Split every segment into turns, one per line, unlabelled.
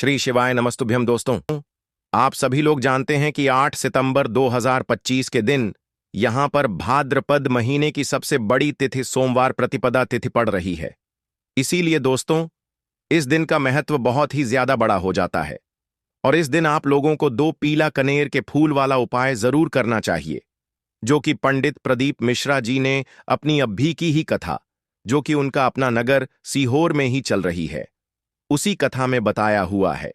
श्री शिवाय नमस्तुभ्यम दोस्तों। आप सभी लोग जानते हैं कि 8 सितंबर 2025 के दिन यहां पर भाद्रपद महीने की सबसे बड़ी तिथि सोमवार प्रतिपदा तिथि पड़ रही है। इसीलिए दोस्तों, इस दिन का महत्व बहुत ही ज्यादा बड़ा हो जाता है और इस दिन आप लोगों को 2 पीला कनेर के फूल वाला उपाय जरूर करना चाहिए, जो कि पंडित प्रदीप मिश्रा जी ने अपनी अभी की ही कथा, जो कि उनका अपना नगर सीहोर में ही चल रही है, उसी कथा में बताया हुआ है।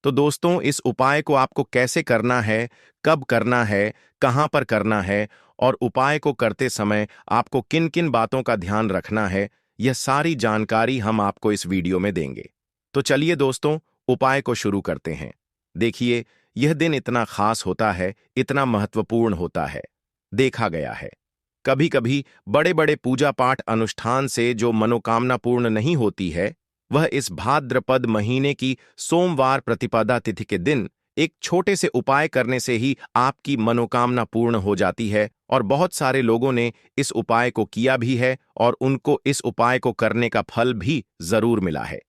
तो दोस्तों, इस उपाय को आपको कैसे करना है, कब करना है, कहां पर करना है और उपाय को करते समय आपको किन किन बातों का ध्यान रखना है, यह सारी जानकारी हम आपको इस वीडियो में देंगे। तो चलिए दोस्तों, उपाय को शुरू करते हैं। देखिए, यह दिन इतना खास होता है, इतना महत्वपूर्ण होता है। देखा गया है, कभी कभी बड़े बड़े पूजा पाठ अनुष्ठान से जो मनोकामना पूर्ण नहीं होती है, वह इस भाद्रपद महीने की सोमवार प्रतिपदा तिथि के दिन एक छोटे से उपाय करने से ही आपकी मनोकामना पूर्ण हो जाती है। और बहुत सारे लोगों ने इस उपाय को किया भी है और उनको इस उपाय को करने का फल भी जरूर मिला है।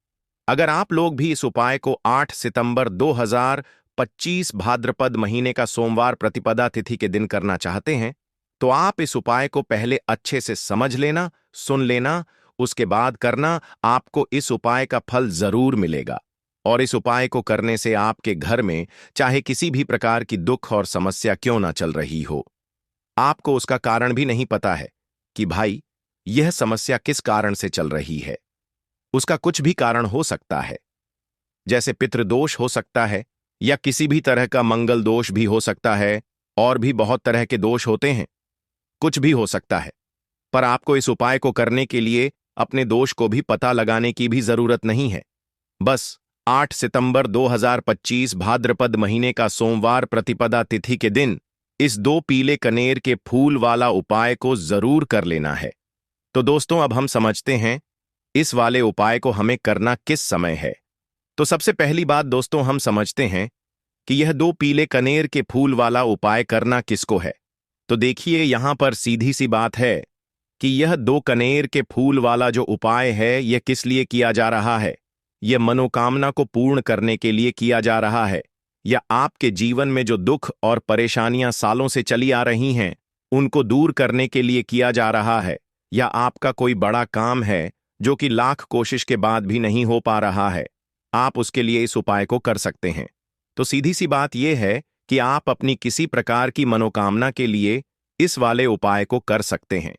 अगर आप लोग भी इस उपाय को 8 सितंबर 2025 भाद्रपद महीने का सोमवार प्रतिपदा तिथि के दिन करना चाहते हैं, तो आप इस उपाय को पहले अच्छे से समझ लेना, सुन लेना, उसके बाद करना। आपको इस उपाय का फल जरूर मिलेगा और इस उपाय को करने से आपके घर में चाहे किसी भी प्रकार की दुख और समस्या क्यों ना चल रही हो, आपको उसका कारण भी नहीं पता है कि भाई यह समस्या किस कारण से चल रही है। उसका कुछ भी कारण हो सकता है, जैसे पितृदोष हो सकता है या किसी भी तरह का मंगल दोष भी हो सकता है, और भी बहुत तरह के दोष होते हैं, कुछ भी हो सकता है। पर आपको इस उपाय को करने के लिए अपने दोष को भी पता लगाने की भी जरूरत नहीं है। बस 8 सितंबर 2025 भाद्रपद महीने का सोमवार प्रतिपदा तिथि के दिन इस 2 पीले कनेर के फूल वाला उपाय को जरूर कर लेना है। तो दोस्तों, अब हम समझते हैं इस वाले उपाय को हमें करना किस समय है। तो सबसे पहली बात दोस्तों, हम समझते हैं कि यह 2 पीले कनेर के फूल वाला उपाय करना किसको है। तो देखिए, यहां पर सीधी सी बात है कि यह 2 कनेर के फूल वाला जो उपाय है, यह किस लिए किया जा रहा है। यह मनोकामना को पूर्ण करने के लिए किया जा रहा है, या आपके जीवन में जो दुख और परेशानियां सालों से चली आ रही हैं, उनको दूर करने के लिए किया जा रहा है, या आपका कोई बड़ा काम है जो कि लाख कोशिश के बाद भी नहीं हो पा रहा है, आप उसके लिए इस उपाय को कर सकते हैं। तो सीधी सी बात यह है कि आप अपनी किसी प्रकार की मनोकामना के लिए इस वाले उपाय को कर सकते हैं।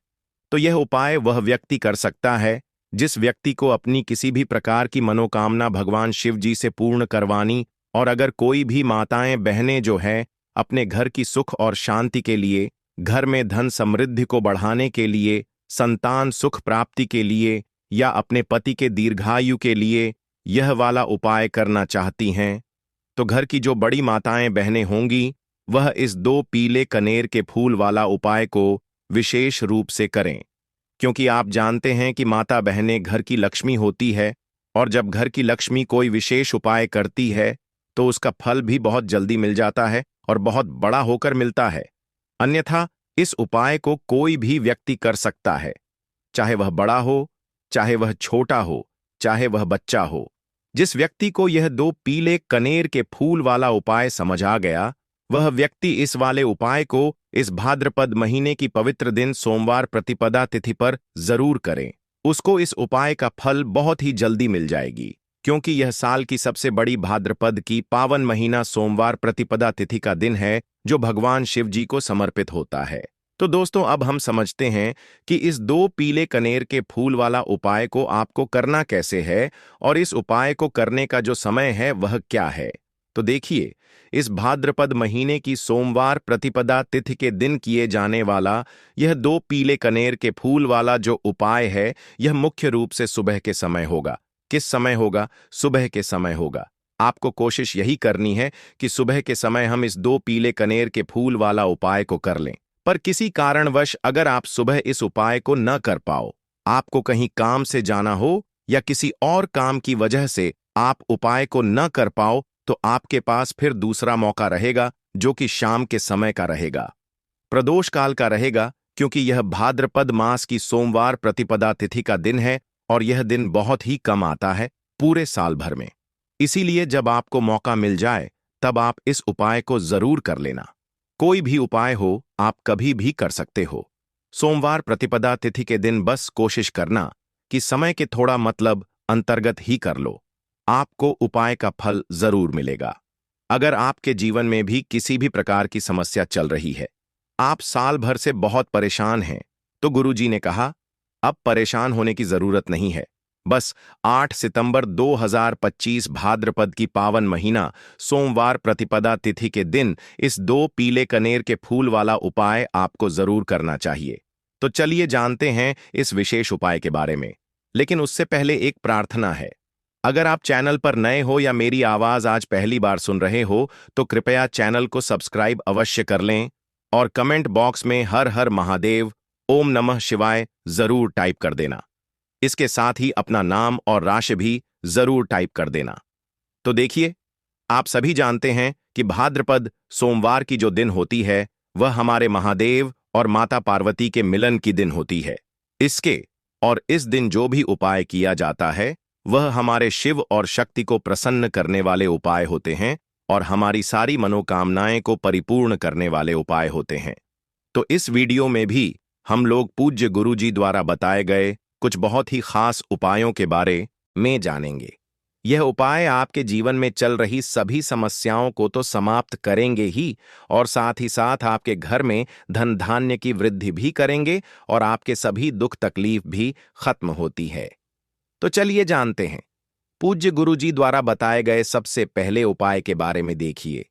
तो यह उपाय वह व्यक्ति कर सकता है जिस व्यक्ति को अपनी किसी भी प्रकार की मनोकामना भगवान शिव जी से पूर्ण करवानी, और अगर कोई भी माताएं बहनें जो हैं अपने घर की सुख और शांति के लिए, घर में धन समृद्धि को बढ़ाने के लिए, संतान सुख प्राप्ति के लिए, या अपने पति के दीर्घायु के लिए यह वाला उपाय करना चाहती हैं, तो घर की जो बड़ी माताएं बहनें होंगी, वह इस 2 पीले कनेर के फूल वाला उपाय को विशेष रूप से करें। क्योंकि आप जानते हैं कि माता बहनें घर की लक्ष्मी होती है, और जब घर की लक्ष्मी कोई विशेष उपाय करती है तो उसका फल भी बहुत जल्दी मिल जाता है और बहुत बड़ा होकर मिलता है। अन्यथा इस उपाय को कोई भी व्यक्ति कर सकता है, चाहे वह बड़ा हो, चाहे वह छोटा हो, चाहे वह बच्चा हो। जिस व्यक्ति को यह 2 पीले कनेर के फूल वाला उपाय समझ आ गया, वह व्यक्ति इस वाले उपाय को इस भाद्रपद महीने की पवित्र दिन सोमवार प्रतिपदा तिथि पर जरूर करें। उसको इस उपाय का फल बहुत ही जल्दी मिल जाएगी, क्योंकि यह साल की सबसे बड़ी भाद्रपद की पावन महीना सोमवार प्रतिपदा तिथि का दिन है, जो भगवान शिव जी को समर्पित होता है। तो दोस्तों, अब हम समझते हैं कि इस 2 पीले कनेर के फूल वाला उपाय को आपको करना कैसे है, और इस उपाय को करने का जो समय है वह क्या है। तो देखिए, इस भाद्रपद महीने की सोमवार प्रतिपदा तिथि के दिन किए जाने वाला यह 2 पीले कनेर के फूल वाला जो उपाय है, यह मुख्य रूप से सुबह के समय होगा। किस समय होगा? सुबह के समय होगा। आपको कोशिश यही करनी है कि सुबह के समय हम इस 2 पीले कनेर के फूल वाला उपाय को कर लें। पर किसी कारणवश अगर आप सुबह इस उपाय को न कर पाओ, आपको कहीं काम से जाना हो या किसी और काम की वजह से आप उपाय को न कर पाओ, तो आपके पास फिर दूसरा मौका रहेगा, जो कि शाम के समय का रहेगा, प्रदोष काल का रहेगा, क्योंकि यह भाद्रपद मास की सोमवार प्रतिपदा तिथि का दिन है और यह दिन बहुत ही कम आता है पूरे साल भर में। इसीलिए जब आपको मौका मिल जाए तब आप इस उपाय को जरूर कर लेना। कोई भी उपाय हो, आप कभी भी कर सकते हो। सोमवार प्रतिपदा तिथि के दिन बस कोशिश करना कि समय के थोड़ा मतलब अंतर्गत ही कर लो। आपको उपाय का फल जरूर मिलेगा। अगर आपके जीवन में भी किसी भी प्रकार की समस्या चल रही है, आप साल भर से बहुत परेशान हैं, तो गुरुजी ने कहा, अब परेशान होने की जरूरत नहीं है। बस 8 सितंबर 2025 भाद्रपद की पावन महीना सोमवार प्रतिपदा तिथि के दिन इस 2 पीले कनेर के फूल वाला उपाय आपको जरूर करना चाहिए। तो चलिए जानते हैं इस विशेष उपाय के बारे में। लेकिन उससे पहले एक प्रार्थना है। अगर आप चैनल पर नए हो या मेरी आवाज आज पहली बार सुन रहे हो, तो कृपया चैनल को सब्सक्राइब अवश्य कर लें और कमेंट बॉक्स में हर हर महादेव, ओम नमः शिवाय जरूर टाइप कर देना। इसके साथ ही अपना नाम और राशि भी जरूर टाइप कर देना। तो देखिए, आप सभी जानते हैं कि भाद्रपद सोमवार की जो दिन होती है, वह हमारे महादेव और माता पार्वती के मिलन की दिन होती है। इस दिन जो भी उपाय किया जाता है, वह हमारे शिव और शक्ति को प्रसन्न करने वाले उपाय होते हैं और हमारी सारी मनोकामनाएं को परिपूर्ण करने वाले उपाय होते हैं। तो इस वीडियो में भी हम लोग पूज्य गुरुजी द्वारा बताए गए कुछ बहुत ही खास उपायों के बारे में जानेंगे। यह उपाय आपके जीवन में चल रही सभी समस्याओं को तो समाप्त करेंगे ही, और साथ ही साथ आपके घर में धन धान्य की वृद्धि भी करेंगे और आपके सभी दुख तकलीफ भी खत्म होती है। तो चलिए जानते हैं पूज्य गुरुजी द्वारा बताए गए सबसे पहले उपाय के बारे में। देखिए,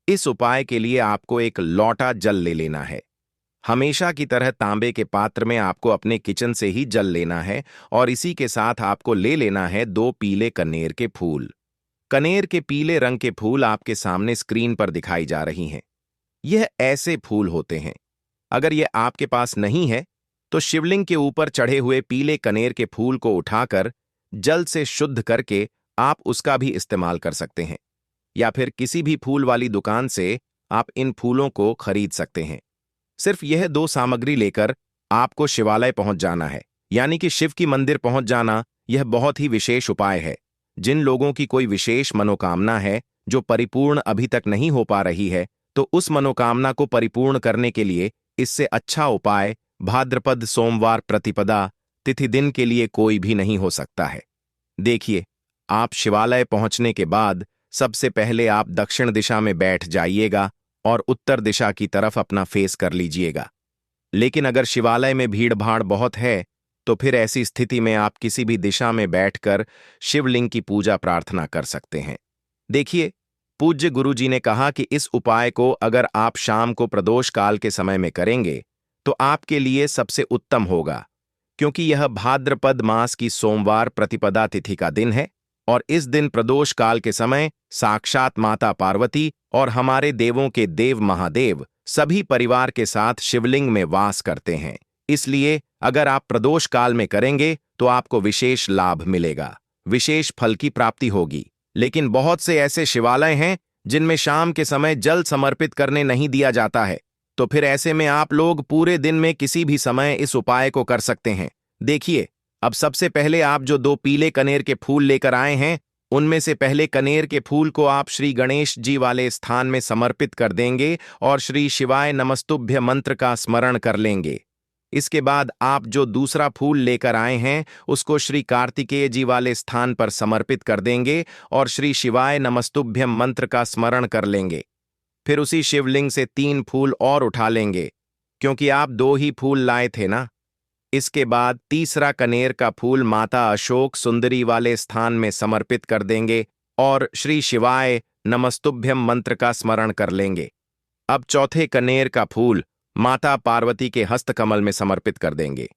इस उपाय के लिए आपको एक लोटा जल ले लेना है। हमेशा की तरह तांबे के पात्र में आपको अपने किचन से ही जल लेना है और इसी के साथ आपको ले लेना है 2 पीले कनेर के फूल। कनेर के पीले रंग के फूल आपके सामने स्क्रीन पर दिखाई जा रही हैं। यह ऐसे फूल होते हैं, अगर यह आपके पास नहीं है तो शिवलिंग के ऊपर चढ़े हुए पीले कनेर के फूल को उठाकर जल से शुद्ध करके आप उसका भी इस्तेमाल कर सकते हैं, या फिर किसी भी फूल वाली दुकान से आप इन फूलों को खरीद सकते हैं। सिर्फ यह 2 सामग्री लेकर आपको शिवालय पहुंच जाना है, यानी कि शिव की मंदिर पहुंच जाना। यह बहुत ही विशेष उपाय है। जिन लोगों की कोई विशेष मनोकामना है जो परिपूर्ण अभी तक नहीं हो पा रही है, तो उस मनोकामना को परिपूर्ण करने के लिए इससे अच्छा उपाय भाद्रपद सोमवार प्रतिपदा तिथि दिन के लिए कोई भी नहीं हो सकता है। देखिए, आप शिवालय पहुंचने के बाद सबसे पहले आप दक्षिण दिशा में बैठ जाइएगा और उत्तर दिशा की तरफ अपना फेस कर लीजिएगा। लेकिन अगर शिवालय में भीड़ भाड़ बहुत है, तो फिर ऐसी स्थिति में आप किसी भी दिशा में बैठकर शिवलिंग की पूजा प्रार्थना कर सकते हैं। देखिए, पूज्य गुरुजी ने कहा कि इस उपाय को अगर आप शाम को प्रदोष काल के समय में करेंगे तो आपके लिए सबसे उत्तम होगा, क्योंकि यह भाद्रपद मास की सोमवार प्रतिपदा तिथि का दिन है और इस दिन प्रदोष काल के समय साक्षात माता पार्वती और हमारे देवों के देव महादेव सभी परिवार के साथ शिवलिंग में वास करते हैं। इसलिए अगर आप प्रदोष काल में करेंगे तो आपको विशेष लाभ मिलेगा, विशेष फल की प्राप्ति होगी। लेकिन बहुत से ऐसे शिवालय हैं जिनमें शाम के समय जल समर्पित करने नहीं दिया जाता है, तो फिर ऐसे में आप लोग पूरे दिन में किसी भी समय इस उपाय को कर सकते हैं। देखिए, अब सबसे पहले आप जो 2 पीले कनेर के फूल लेकर आए हैं, उनमें से पहले कनेर के फूल को आप श्री गणेश जी वाले स्थान में समर्पित कर देंगे और श्री शिवाय नमस्तुभ्य मंत्र का स्मरण कर लेंगे। इसके बाद आप जो दूसरा फूल लेकर आए हैं, उसको श्री कार्तिकेय जी वाले स्थान पर समर्पित कर देंगे और श्री शिवाय नमस्तुभ्यम मंत्र का स्मरण कर लेंगे। फिर उसी शिवलिंग से 3 फूल और उठा लेंगे, क्योंकि आप 2 ही फूल लाए थे ना। इसके बाद तीसरा कनेर का फूल माता अशोक सुंदरी वाले स्थान में समर्पित कर देंगे और श्री शिवाय नमस्तुभ्यम मंत्र का स्मरण कर लेंगे। अब चौथे कनेर का फूल माता पार्वती के हस्तकमल में समर्पित कर देंगे।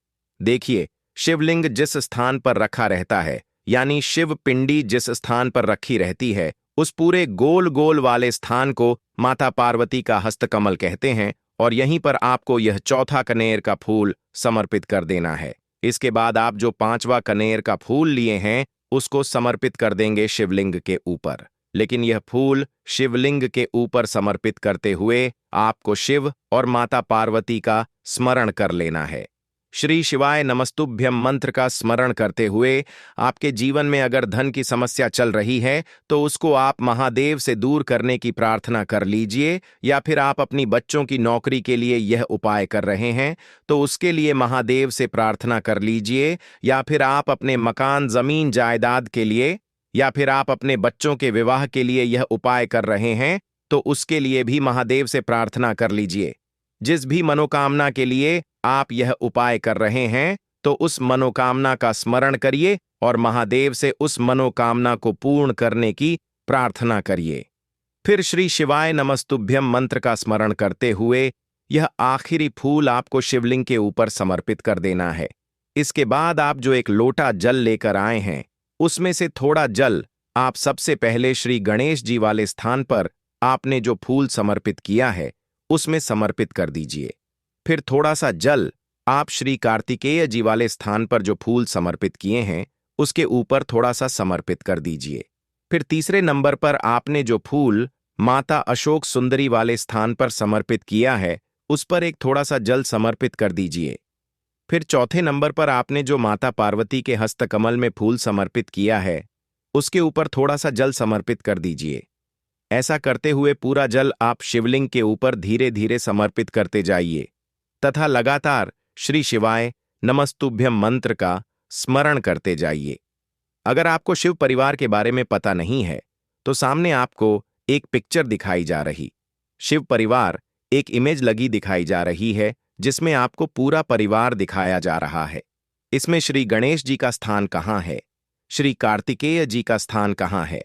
देखिए, शिवलिंग जिस स्थान पर रखा रहता है, यानी शिव पिंडी जिस स्थान पर रखी रहती है, उस पूरे गोल गोल वाले स्थान को माता पार्वती का हस्तकमल कहते हैं और यहीं पर आपको यह चौथा कनेर का फूल समर्पित कर देना है। इसके बाद आप जो 5वां कनेर का फूल लिए हैं, उसको समर्पित कर देंगे शिवलिंग के ऊपर। लेकिन यह फूल शिवलिंग के ऊपर समर्पित करते हुए आपको शिव और माता पार्वती का स्मरण कर लेना है। श्री शिवाय नमस्तुभ्यम मंत्र का स्मरण करते हुए आपके जीवन में अगर धन की समस्या चल रही है तो उसको आप महादेव से दूर करने की प्रार्थना कर लीजिए, या फिर आप अपनी बच्चों की नौकरी के लिए यह उपाय कर रहे हैं तो उसके लिए महादेव से प्रार्थना कर लीजिए, या फिर आप अपने मकान जमीन जायदाद के लिए, या फिर आप अपने बच्चों के विवाह के लिए यह उपाय कर रहे हैं तो उसके लिए भी महादेव से प्रार्थना कर लीजिए। जिस भी मनोकामना के लिए आप यह उपाय कर रहे हैं तो उस मनोकामना का स्मरण करिए और महादेव से उस मनोकामना को पूर्ण करने की प्रार्थना करिए। फिर श्री शिवाय नमस्तुभ्यम मंत्र का स्मरण करते हुए यह आखिरी फूल आपको शिवलिंग के ऊपर समर्पित कर देना है। इसके बाद आप जो एक लोटा जल लेकर आए हैं उसमें से थोड़ा जल आप सबसे पहले श्री गणेश जी वाले स्थान पर आपने जो फूल समर्पित किया है उसमें समर्पित कर दीजिए। फिर थोड़ा सा जल आप श्री कार्तिकेय जी वाले स्थान पर जो फूल समर्पित किए हैं उसके ऊपर थोड़ा सा समर्पित कर दीजिए। फिर तीसरे नंबर पर आपने जो फूल माता अशोक सुंदरी वाले स्थान पर समर्पित किया है उस पर एक थोड़ा सा जल समर्पित कर दीजिए। फिर चौथे नंबर पर आपने जो माता पार्वती के हस्तकमल में फूल समर्पित किया है उसके ऊपर थोड़ा सा जल समर्पित कर दीजिए। ऐसा करते हुए पूरा जल आप शिवलिंग के ऊपर धीरे धीरे समर्पित करते जाइए तथा लगातार श्री शिवाय नमस्तुभ्यम मंत्र का स्मरण करते जाइए। अगर आपको शिव परिवार के बारे में पता नहीं है तो सामने आपको एक पिक्चर दिखाई जा रही, शिव परिवार एक इमेज लगी दिखाई जा रही है जिसमें आपको पूरा परिवार दिखाया जा रहा है। इसमें श्री गणेश जी का स्थान कहाँ है, श्री कार्तिकेय जी का स्थान कहाँ है,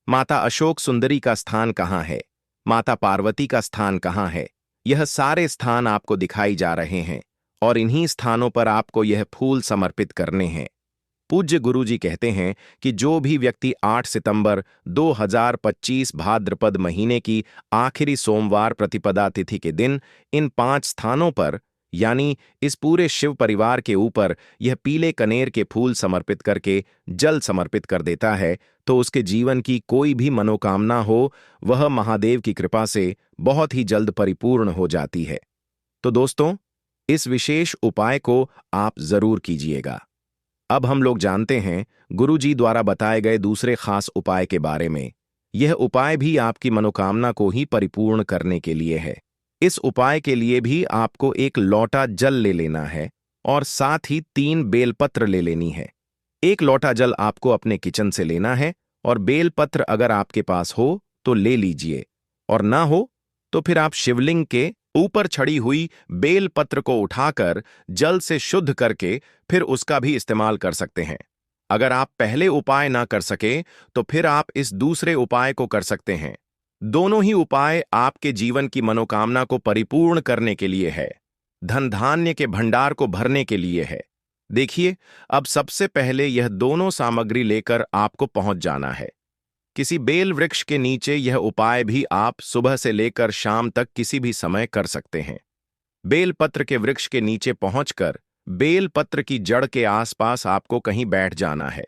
माता अशोक सुंदरी का स्थान कहाँ है, माता पार्वती का स्थान कहाँ है, यह सारे स्थान आपको दिखाई जा रहे हैं और इन्हीं स्थानों पर आपको यह फूल समर्पित करने हैं। पूज्य गुरुजी कहते हैं कि जो भी व्यक्ति 8 सितंबर 2025 भाद्रपद महीने की आखिरी सोमवार प्रतिपदा तिथि के दिन इन 5 स्थानों पर यानी इस पूरे शिव परिवार के ऊपर यह पीले कनेर के फूल समर्पित करके जल समर्पित कर देता है तो उसके जीवन की कोई भी मनोकामना हो वह महादेव की कृपा से बहुत ही जल्द परिपूर्ण हो जाती है। तो दोस्तों, इस विशेष उपाय को आप जरूर कीजिएगा। अब हम लोग जानते हैं गुरुजी द्वारा बताए गए दूसरे खास उपाय के बारे में। यह उपाय भी आपकी मनोकामना को ही परिपूर्ण करने के लिए है। इस उपाय के लिए भी आपको एक लोटा जल ले लेना है और साथ ही 3 बेलपत्र ले लेनी है। एक लोटा जल आपको अपने किचन से लेना है और बेलपत्र अगर आपके पास हो तो ले लीजिए, और ना हो तो फिर आप शिवलिंग के ऊपर छड़ी हुई बेलपत्र को उठाकर जल से शुद्ध करके फिर उसका भी इस्तेमाल कर सकते हैं। अगर आप पहले उपाय ना कर सके तो फिर आप इस दूसरे उपाय को कर सकते हैं। दोनों ही उपाय आपके जीवन की मनोकामना को परिपूर्ण करने के लिए है, धन धान्य के भंडार को भरने के लिए है। देखिए, अब सबसे पहले यह दोनों सामग्री लेकर आपको पहुंच जाना है। किसी बेल वृक्ष के नीचे यह उपाय भी आप सुबह से लेकर शाम तक किसी भी समय कर सकते हैं। बेलपत्र के वृक्ष के नीचे पहुंचकर बेलपत्र की जड़ के आसपास आपको कहीं बैठ जाना है,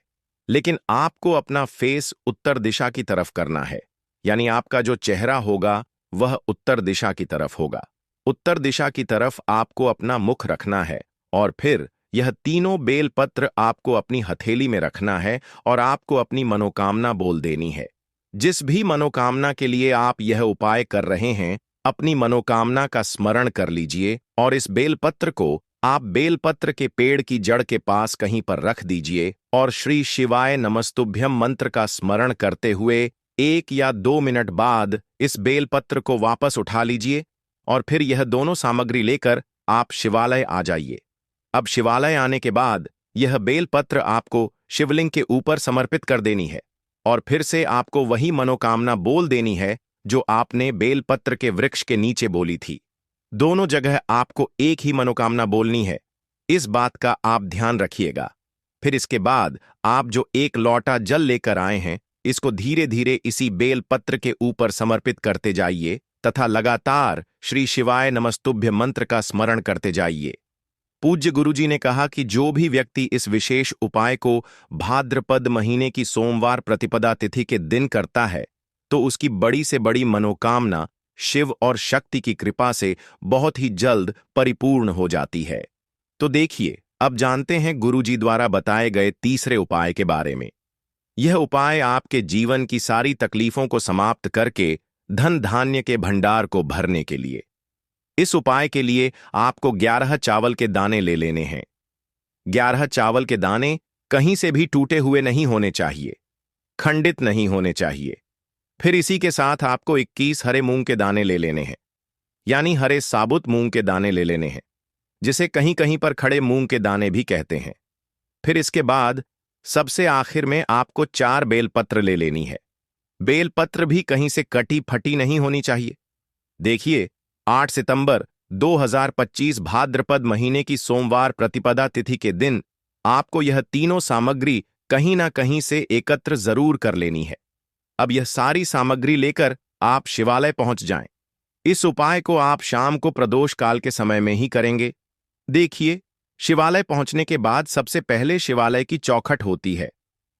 लेकिन आपको अपना फेस उत्तर दिशा की तरफ करना है, यानी आपका जो चेहरा होगा वह उत्तर दिशा की तरफ होगा। उत्तर दिशा की तरफ आपको अपना मुख रखना है और फिर यह तीनों बेलपत्र आपको अपनी हथेली में रखना है और आपको अपनी मनोकामना बोल देनी है। जिस भी मनोकामना के लिए आप यह उपाय कर रहे हैं, अपनी मनोकामना का स्मरण कर लीजिए और इस बेलपत्र को आप बेलपत्र के पेड़ की जड़ के पास कहीं पर रख दीजिए और श्री शिवाय नमस्तुभ्यम मंत्र का स्मरण करते हुए 1 या 2 मिनट बाद इस बेलपत्र को वापस उठा लीजिए और फिर यह दोनों सामग्री लेकर आप शिवालय आ जाइए। अब शिवालय आने के बाद यह बेलपत्र आपको शिवलिंग के ऊपर समर्पित कर देनी है और फिर से आपको वही मनोकामना बोल देनी है जो आपने बेलपत्र के वृक्ष के नीचे बोली थी। दोनों जगह आपको एक ही मनोकामना बोलनी है, इस बात का आप ध्यान रखिएगा। फिर इसके बाद आप जो एक लोटा जल लेकर आए हैं इसको धीरे धीरे इसी बेलपत्र के ऊपर समर्पित करते जाइए तथा लगातार श्री शिवाय नमस्तुभ्य मंत्र का स्मरण करते जाइए। पूज्य गुरुजी ने कहा कि जो भी व्यक्ति इस विशेष उपाय को भाद्रपद महीने की सोमवार प्रतिपदा तिथि के दिन करता है तो उसकी बड़ी से बड़ी मनोकामना शिव और शक्ति की कृपा से बहुत ही जल्द परिपूर्ण हो जाती है। तो देखिए, अब जानते हैं गुरुजी द्वारा बताए गए तीसरे उपाय के बारे में। यह उपाय आपके जीवन की सारी तकलीफों को समाप्त करके धन धान्य के भंडार को भरने के लिए। इस उपाय के लिए आपको 11 चावल के दाने ले लेने हैं। 11 चावल के दाने कहीं से भी टूटे हुए नहीं होने चाहिए, खंडित नहीं होने चाहिए। फिर इसी के साथ आपको 21 हरे मूंग के दाने ले लेने हैं, यानी हरे साबुत मूंग के दाने ले लेने हैं, जिसे कहीं कहीं पर खड़े मूंग के दाने भी कहते हैं। फिर इसके बाद सबसे आखिर में आपको 4 बेलपत्र ले लेनी है। बेलपत्र भी कहीं से कटी फटी नहीं होनी चाहिए। देखिए, 8 सितंबर 2025 भाद्रपद महीने की सोमवार प्रतिपदा तिथि के दिन आपको यह तीनों सामग्री कहीं ना कहीं से एकत्र जरूर कर लेनी है। अब यह सारी सामग्री लेकर आप शिवालय पहुंच जाएं। इस उपाय को आप शाम को प्रदोष काल के समय में ही करेंगे। देखिए, शिवालय पहुंचने के बाद सबसे पहले शिवालय की चौखट होती है।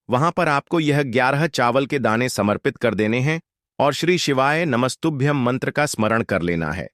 वहां पर आपको यह 11 चावल के दाने समर्पित कर देने हैं और श्री शिवाय नमस्तुभ्यम मंत्र का स्मरण कर लेना है।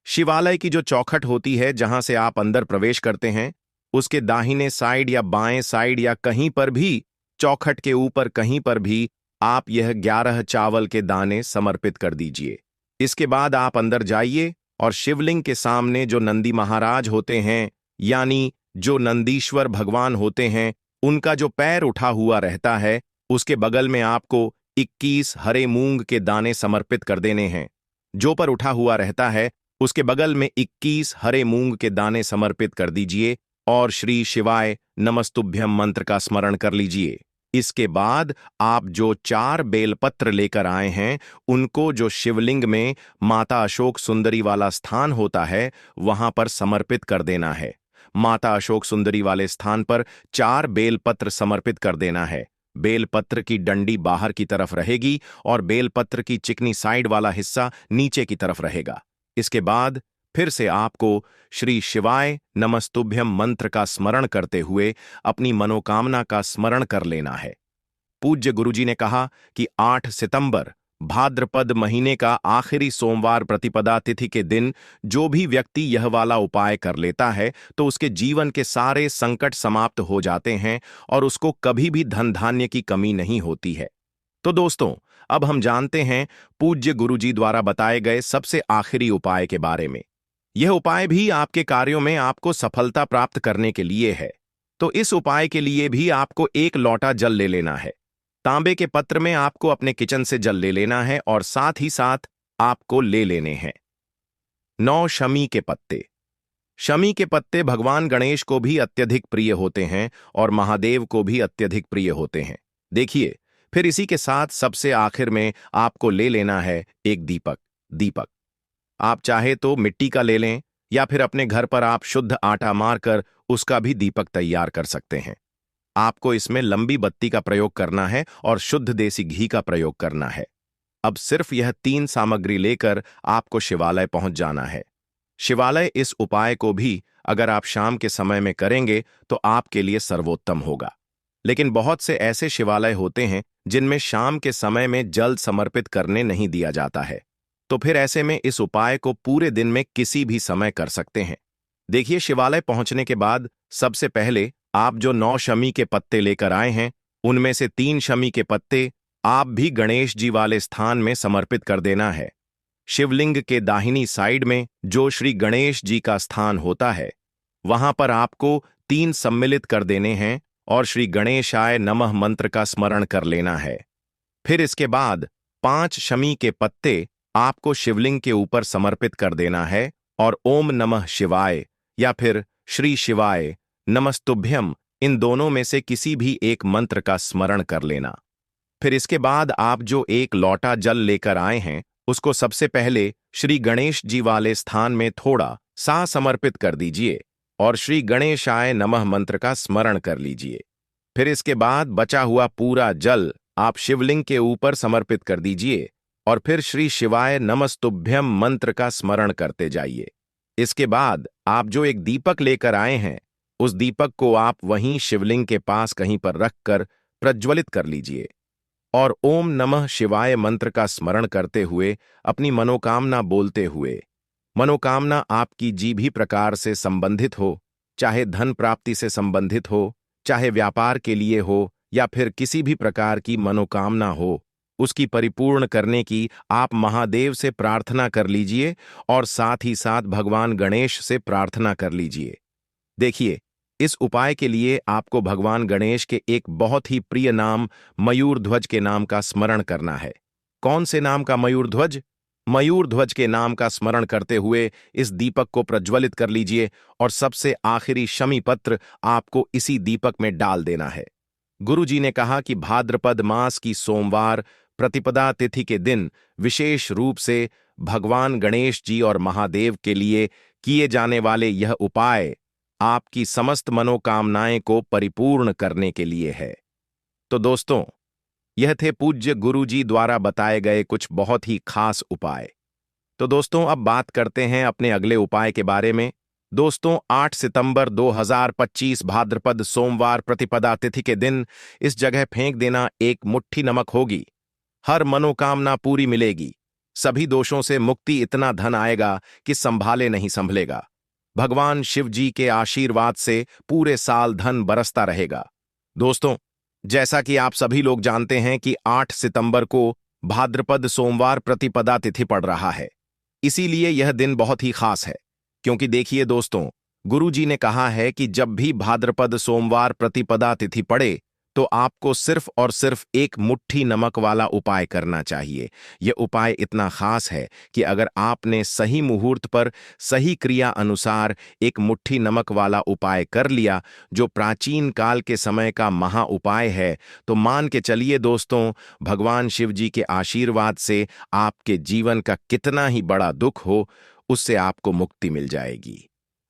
शिवालय की जो चौखट होती है जहां से आप अंदर प्रवेश करते हैं, उसके दाहिने साइड या बाएं साइड या कहीं पर भी, चौखट के ऊपर कहीं पर भी आप यह 11 चावल के दाने समर्पित कर दीजिए। इसके बाद आप अंदर जाइए और शिवलिंग के सामने जो नंदी महाराज होते हैं, यानी जो नंदीश्वर भगवान होते हैं, उनका जो पैर उठा हुआ रहता है, उसके बगल में आपको 21 हरे मूंग के दाने समर्पित कर देने हैं। जो पर उठा हुआ रहता है, उसके बगल में 21 हरे मूंग के दाने समर्पित कर दीजिए और श्री शिवाय नमस्तुभ्यम मंत्र का स्मरण कर लीजिए। इसके बाद आप जो 4 बेलपत्र लेकर आए हैं, उनको जो शिवलिंग में माता अशोक सुंदरी वाला स्थान होता है, वहां पर समर्पित कर देना है। माता अशोक सुंदरी वाले स्थान पर 4 बेलपत्र समर्पित कर देना है। बेलपत्र की डंडी बाहर की तरफ रहेगी और बेलपत्र की चिकनी साइड वाला हिस्सा नीचे की तरफ रहेगा। इसके बाद फिर से आपको श्री शिवाय नमस्तुभ्यम मंत्र का स्मरण करते हुए अपनी मनोकामना का स्मरण कर लेना है। पूज्य गुरुजी ने कहा कि 8 सितंबर भाद्रपद महीने का आखिरी सोमवार प्रतिपदा तिथि के दिन जो भी व्यक्ति यह वाला उपाय कर लेता है, तो उसके जीवन के सारे संकट समाप्त हो जाते हैं और उसको कभी भी धन धान्य की कमी नहीं होती है। तो दोस्तों, अब हम जानते हैं पूज्य गुरुजी द्वारा बताए गए सबसे आखिरी उपाय के बारे में। यह उपाय भी आपके कार्यों में आपको सफलता प्राप्त करने के लिए है। तो इस उपाय के लिए भी आपको 1 लोटा जल ले लेना है। तांबे के पत्र में आपको अपने किचन से जल ले लेना है और साथ ही साथ आपको ले लेने हैं 9 शमी के पत्ते। शमी के पत्ते भगवान गणेश को भी अत्यधिक प्रिय होते हैं और महादेव को भी अत्यधिक प्रिय होते हैं। देखिए, फिर इसी के साथ सबसे आखिर में आपको ले लेना है एक दीपक। आप चाहे तो मिट्टी का ले लें या फिर अपने घर पर आप शुद्ध आटा मारकर उसका भी दीपक तैयार कर सकते हैं। आपको इसमें लंबी बत्ती का प्रयोग करना है और शुद्ध देसी घी का प्रयोग करना है। अब सिर्फ यह 3 सामग्री लेकर आपको शिवालय पहुंच जाना है। शिवालय इस उपाय को भी अगर आप शाम के समय में करेंगे तो आपके लिए सर्वोत्तम होगा। लेकिन बहुत से ऐसे शिवालय होते हैं जिनमें शाम के समय में जल समर्पित करने नहीं दिया जाता है। तो फिर ऐसे में इस उपाय को पूरे दिन में किसी भी समय कर सकते हैं। देखिए, शिवालय पहुंचने के बाद सबसे पहले आप जो 9 शमी के पत्ते लेकर आए हैं, उनमें से 3 शमी के पत्ते आप भी गणेश जी वाले स्थान में समर्पित कर देना है। शिवलिंग के दाहिनी साइड में जो श्री गणेश जी का स्थान होता है, वहां पर आपको 3 सम्मिलित कर देने हैं और श्री गणेशाय नमः मंत्र का स्मरण कर लेना है। फिर इसके बाद 5 शमी के पत्ते आपको शिवलिंग के ऊपर समर्पित कर देना है और ओम नमः शिवाय या फिर श्री शिवाय नमस्तुभ्यम, इन दोनों में से किसी भी एक मंत्र का स्मरण कर लेना। फिर इसके बाद आप जो 1 लोटा जल लेकर आए हैं, उसको सबसे पहले श्री गणेश जी वाले स्थान में थोड़ा सा समर्पित कर दीजिए और श्री गणेशाय नमः मंत्र का स्मरण कर लीजिए। फिर इसके बाद बचा हुआ पूरा जल आप शिवलिंग के ऊपर समर्पित कर दीजिए और फिर श्री शिवाय नमस्तुभ्यम मंत्र का स्मरण करते जाइए। इसके बाद आप जो एक दीपक लेकर आए हैं, उस दीपक को आप वहीं शिवलिंग के पास कहीं पर रखकर प्रज्वलित कर लीजिए और ओम नमः शिवाय मंत्र का स्मरण करते हुए अपनी मनोकामना बोलते हुए, मनोकामना आपकी जी भी प्रकार से संबंधित हो, चाहे धन प्राप्ति से संबंधित हो, चाहे व्यापार के लिए हो या फिर किसी भी प्रकार की मनोकामना हो, उसकी परिपूर्ण करने की आप महादेव से प्रार्थना कर लीजिए और साथ ही साथ भगवान गणेश से प्रार्थना कर लीजिए। देखिए, इस उपाय के लिए आपको भगवान गणेश के एक बहुत ही प्रिय नाम मयूर ध्वज के नाम का स्मरण करना है। कौन से नाम का मयूर ध्वज? मयूर ध्वज के नाम का स्मरण करते हुए इस दीपक को प्रज्वलित कर लीजिए और सबसे आखिरी शमी पत्र आपको इसी दीपक में डाल देना है। गुरुजी ने कहा कि भाद्रपद मास की सोमवार प्रतिपदा तिथि के दिन विशेष रूप से भगवान गणेश जी और महादेव के लिए किए जाने वाले यह उपाय आपकी समस्त मनोकामनाएं को परिपूर्ण करने के लिए है। तो दोस्तों, यह थे पूज्य गुरुजी द्वारा बताए गए कुछ बहुत ही खास उपाय। तो दोस्तों, अब बात करते हैं अपने अगले उपाय के बारे में। दोस्तों, 8 सितंबर 2025 भाद्रपद सोमवार प्रतिपदा तिथि के दिन इस जगह फेंक देना एक मुट्ठी नमक होगी। हर मनोकामना पूरी मिलेगी, सभी दोषों से मुक्ति, इतना धन आएगा कि संभाले नहीं संभलेगा। भगवान शिव जी के आशीर्वाद से पूरे साल धन बरसता रहेगा। दोस्तों, जैसा कि आप सभी लोग जानते हैं कि 8 सितंबर को भाद्रपद सोमवार प्रतिपदा तिथि पड़ रहा है, इसीलिए यह दिन बहुत ही खास है। क्योंकि देखिए दोस्तों, गुरुजी ने कहा है कि जब भी भाद्रपद सोमवार प्रतिपदा तिथि पड़े तो आपको सिर्फ और सिर्फ एक मुट्ठी नमक वाला उपाय करना चाहिए। यह उपाय इतना खास है कि अगर आपने सही मुहूर्त पर सही क्रिया अनुसार एक मुट्ठी नमक वाला उपाय कर लिया, जो प्राचीन काल के समय का महा उपाय है, तो मान के चलिए दोस्तों, भगवान शिव जी के आशीर्वाद से आपके जीवन का कितना ही बड़ा दुख हो, उससे आपको मुक्ति मिल जाएगी।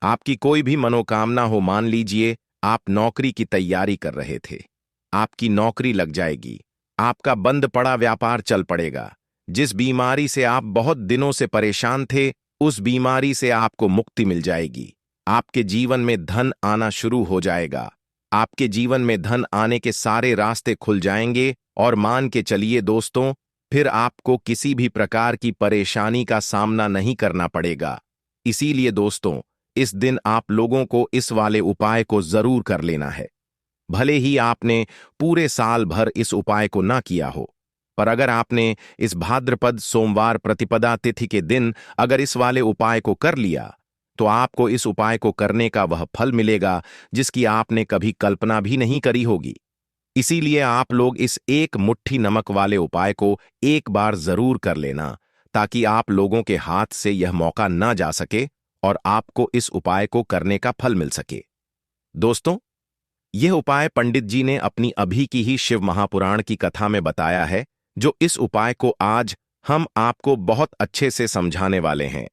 आपकी कोई भी मनोकामना हो, मान लीजिए आप नौकरी की तैयारी कर रहे थे, आपकी नौकरी लग जाएगी, आपका बंद पड़ा व्यापार चल पड़ेगा, जिस बीमारी से आप बहुत दिनों से परेशान थे, उस बीमारी से आपको मुक्ति मिल जाएगी। आपके जीवन में धन आना शुरू हो जाएगा, आपके जीवन में धन आने के सारे रास्ते खुल जाएंगे और मान के चलिए दोस्तों, फिर आपको किसी भी प्रकार की परेशानी का सामना नहीं करना पड़ेगा। इसीलिए दोस्तों, इस दिन आप लोगों को इस वाले उपाय को जरूर कर लेना है। भले ही आपने पूरे साल भर इस उपाय को ना किया हो, पर अगर आपने इस भाद्रपद सोमवार प्रतिपदा तिथि के दिन अगर इस वाले उपाय को कर लिया, तो आपको इस उपाय को करने का वह फल मिलेगा जिसकी आपने कभी कल्पना भी नहीं करी होगी। इसीलिए आप लोग इस एक मुट्ठी नमक वाले उपाय को एक बार जरूर कर लेना, ताकि आप लोगों के हाथ से यह मौका ना जा सके और आपको इस उपाय को करने का फल मिल सके। दोस्तों, यह उपाय पंडित जी ने अपनी अभी की ही शिव महापुराण की कथा में बताया है, जो इस उपाय को आज हम आपको बहुत अच्छे से समझाने वाले हैं।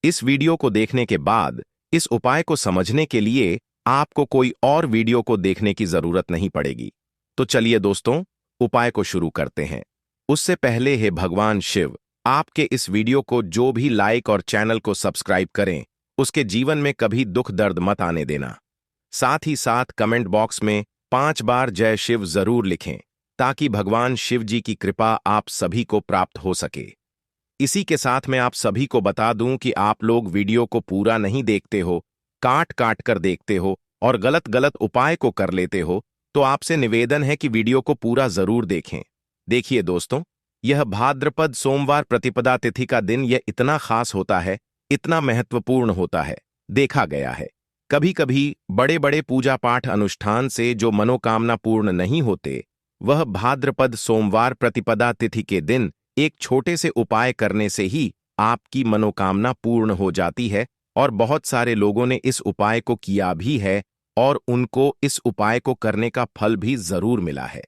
इस वीडियो को देखने के बाद इस उपाय को समझने के लिए आपको कोई और वीडियो को देखने की जरूरत नहीं पड़ेगी। तो चलिए दोस्तों, उपाय को शुरू करते हैं। उससे पहले हे भगवान शिव, आपके इस वीडियो को जो भी लाइक और चैनल को सब्सक्राइब करें, उसके जीवन में कभी दुख दर्द मत आने देना। साथ ही साथ कमेंट बॉक्स में 5 बार जय शिव जरूर लिखें, ताकि भगवान शिव जी की कृपा आप सभी को प्राप्त हो सके। इसी के साथ मैं आप सभी को बता दूं कि आप लोग वीडियो को पूरा नहीं देखते हो, काट काट कर देखते हो और गलत गलत उपाय को कर लेते हो, तो आपसे निवेदन है कि वीडियो को पूरा जरूर देखें। देखिए दोस्तों, यह भाद्रपद सोमवार प्रतिपदा तिथि का दिन यह इतना खास होता है, इतना महत्वपूर्ण होता है। देखा गया है कभी कभी बड़े बड़े पूजा पाठ अनुष्ठान से जो मनोकामना पूर्ण नहीं होते, वह भाद्रपद सोमवार प्रतिपदा तिथि के दिन एक छोटे से उपाय करने से ही आपकी मनोकामना पूर्ण हो जाती है। और बहुत सारे लोगों ने इस उपाय को किया भी है और उनको इस उपाय को करने का फल भी जरूर मिला है।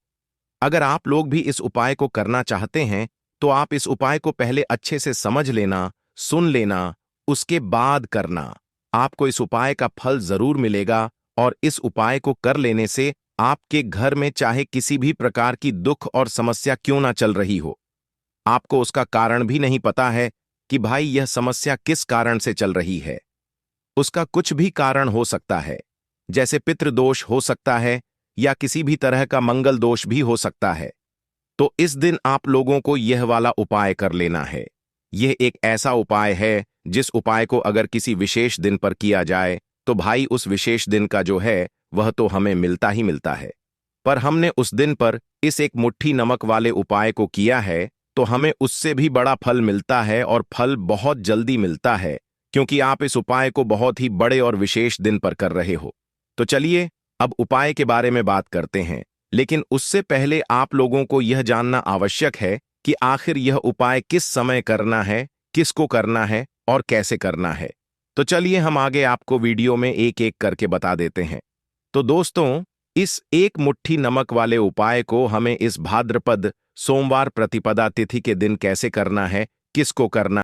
अगर आप लोग भी इस उपाय को करना चाहते हैं, तो आप इस उपाय को पहले अच्छे से समझ लेना, सुन लेना, उसके बाद करना। आपको इस उपाय का फल जरूर मिलेगा और इस उपाय को कर लेने से आपके घर में चाहे किसी भी प्रकार की दुख और समस्या क्यों ना चल रही हो, आपको उसका कारण भी नहीं पता है कि भाई यह समस्या किस कारण से चल रही है। उसका कुछ भी कारण हो सकता है, जैसे पितृदोष हो सकता है या किसी भी तरह का मंगल दोष भी हो सकता है। तो इस दिन आप लोगों को यह वाला उपाय कर लेना है। यह एक ऐसा उपाय है जिस उपाय को अगर किसी विशेष दिन पर किया जाए तो भाई उस विशेष दिन का जो है वह तो हमें मिलता ही मिलता है। पर हमने उस दिन पर इस एक मुट्ठी नमक वाले उपाय को किया है तो हमें उससे भी बड़ा फल मिलता है, और फल बहुत जल्दी मिलता है, क्योंकि आप इस उपाय को बहुत ही बड़े और विशेष दिन पर कर रहे हो। तो चलिए अब उपाय के बारे में बात करते हैं, लेकिन उससे पहले आप लोगों को यह जानना आवश्यक है कि आखिर यह उपाय किस समय करना है, किसको करना है और कैसे करना है। तो चलिए हम आगे आपको वीडियो में एक एक करके बता देते हैं। तो दोस्तों, इस एक मुट्ठी नमक वाले उपाय को हमें इस भाद्रपद सोमवार प्रतिपदा तिथि के दिन कैसे करना है, किसको करना